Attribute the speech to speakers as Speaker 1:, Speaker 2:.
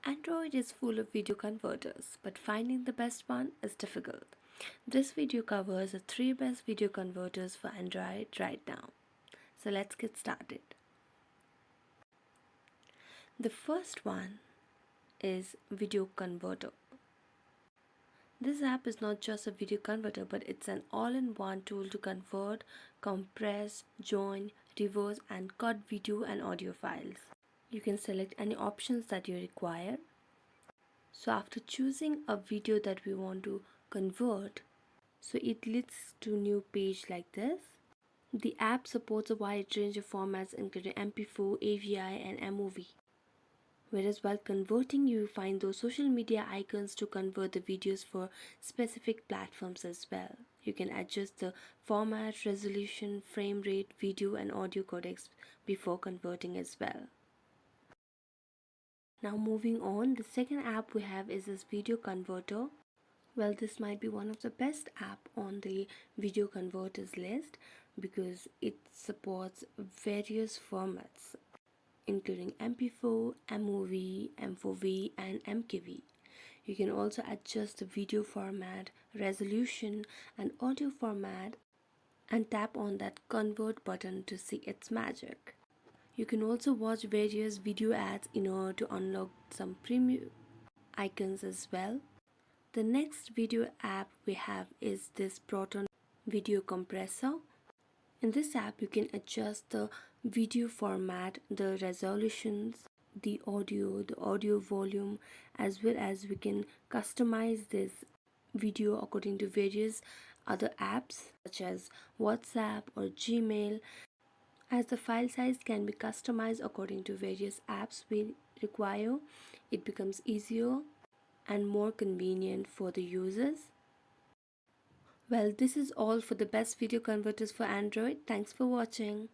Speaker 1: Android is full of video converters, but finding the best one is difficult. This video covers the 3 best video converters for Android right now. So let's get started. The first one is Video Converter. This app is not just a video converter, but it's an all-in-one tool to convert, compress, join, reverse, and cut video and audio files. You can select any options that you require. So after choosing a video that we want to convert, so it leads to new page like this. The app supports a wide range of formats including MP4, AVI and MOV. Whereas while converting, you find those social media icons to convert the videos for specific platforms as well. You can adjust the format, resolution, frame rate, video and audio codecs before converting as well. Now moving on, the second app we have is this video converter. Well, this might be one of the best app on the video converters list because it supports various formats including MP4, MOV, M4V and MKV. You can also adjust the video format, resolution and audio format and tap on that convert button to see its magic. You can also watch various video ads in order to unlock some premium icons as well. The next video app we have is this Proton video compressor. In this app you can adjust the video format, the resolutions, the audio volume, as well as we can customize this video according to various other apps such as WhatsApp or Gmail. As the file size can be customized according to various apps we require, it becomes easier and more convenient for the users. Well, this is all for the best video converters for Android. Thanks for watching.